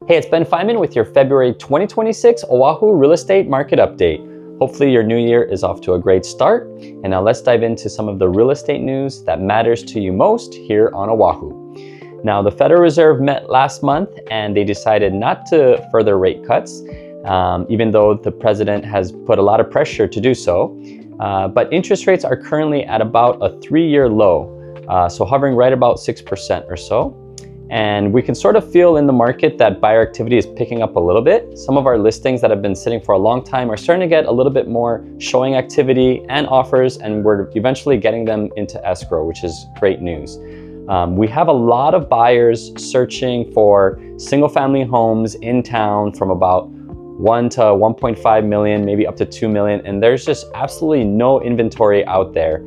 Hey, it's Ben Feynman with your February 2026 Oahu Real Estate Market Update. Hopefully your new year is off to a great start. And now let's dive into some of the real estate news that matters to you most here on Oahu. Now, the Federal Reserve met last month and they decided not to further rate cuts, even though the president has put a lot of pressure to do so. But interest rates are currently at about a 3-year low, so hovering right about 6% or so. And we can sort of feel in the market that buyer activity is picking up a little bit. Some of our listings that have been sitting for a long time are starting to get a little bit more showing activity and offers, and we're eventually getting them into escrow, which is great news. We have a lot of buyers searching for single-family homes in town from about 1 to 1.5 million, maybe up to 2 million, and there's just absolutely no inventory out there.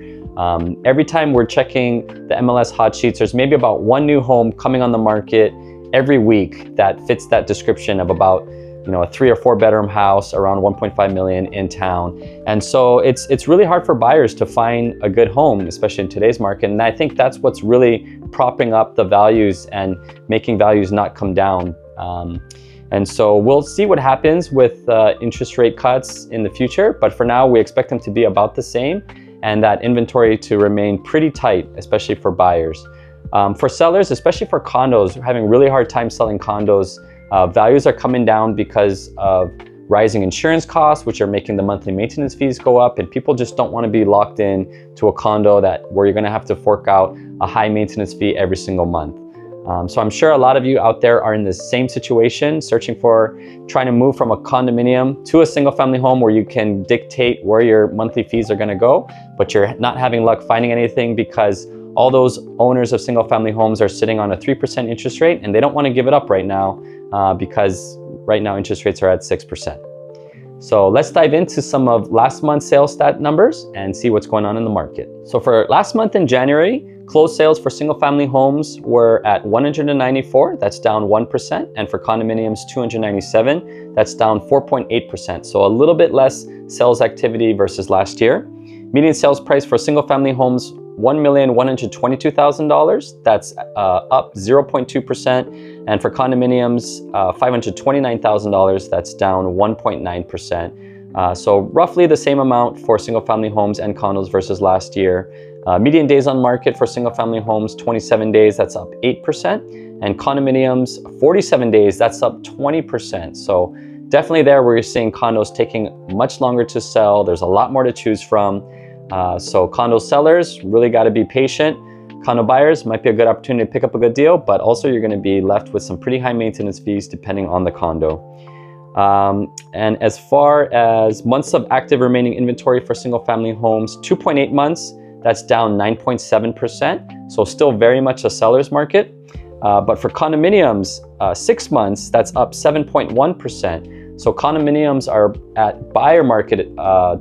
Every time we're checking the MLS hot sheets, there's maybe about one new home coming on the market every week that fits that description of about, a 3 or 4 bedroom house around 1.5 million in town. And so it's really hard for buyers to find a good home, especially in today's market. And I think that's what's really propping up the values and making values not come down. And so we'll see what happens with interest rate cuts in the future. But for now, we expect them to be about the same, and that inventory to remain pretty tight, especially for buyers. For sellers, especially for condos, we're having a really hard time selling condos. Values are coming down because of rising insurance costs, which are making the monthly maintenance fees go up, and people just don't want to be locked in to a condo where you're going to have to fork out a high maintenance fee every single month. So I'm sure a lot of you out there are in the same situation, trying to move from a condominium to a single family home where you can dictate where your monthly fees are going to go, but you're not having luck finding anything because all those owners of single family homes are sitting on a 3% interest rate, and they don't want to give it up right now because right now interest rates are at 6%. So let's dive into some of last month's sales stat numbers and see what's going on in the market. So for last month in January, closed sales for single-family homes were at 194, that's down 1%, and for condominiums, 297, that's down 4.8%. So a little bit less sales activity versus last year. Median sales price for single-family homes, $1,122,000, that's up 0.2%, and for condominiums, $529,000, that's down 1.9%. So roughly the same amount for single-family homes and condos versus last year. Median days on market for single-family homes, 27 days, that's up 8%. And condominiums, 47 days, that's up 20%. So definitely there where you're seeing condos taking much longer to sell. There's a lot more to choose from. So condo sellers really got to be patient. Condo buyers might be a good opportunity to pick up a good deal, but also you're going to be left with some pretty high maintenance fees depending on the condo. And as far as months of active remaining inventory for single-family homes, 2.8 months, that's down 9.7%, so still very much a seller's market. But for condominiums, 6 months, that's up 7.1%. So condominiums are at buyer market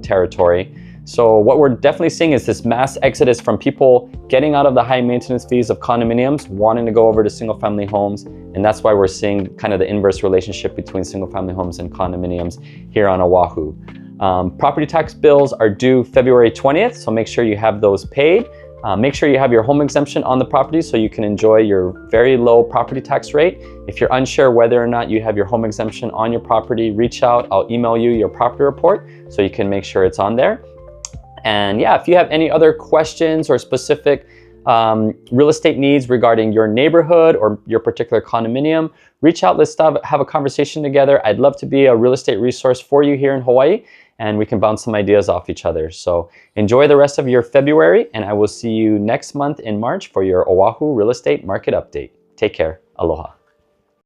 territory. So what we're definitely seeing is this mass exodus from people getting out of the high maintenance fees of condominiums, wanting to go over to single-family homes. And that's why we're seeing kind of the inverse relationship between single-family homes and condominiums here on Oahu. Property tax bills are due February 20th, so make sure you have those paid. Make sure you have your home exemption on the property so you can enjoy your very low property tax rate. If you're unsure whether or not you have your home exemption on your property, reach out. I'll email you your property report so you can make sure it's on there. And yeah, if you have any other questions or specific real estate needs regarding your neighborhood or your particular condominium, reach out. Let's have a conversation together. I'd love to be a real estate resource for you here in Hawaii, and we can bounce some ideas off each other. So enjoy the rest of your February, and I will see you next month in March for your Oahu Real Estate Market Update. Take care. Aloha.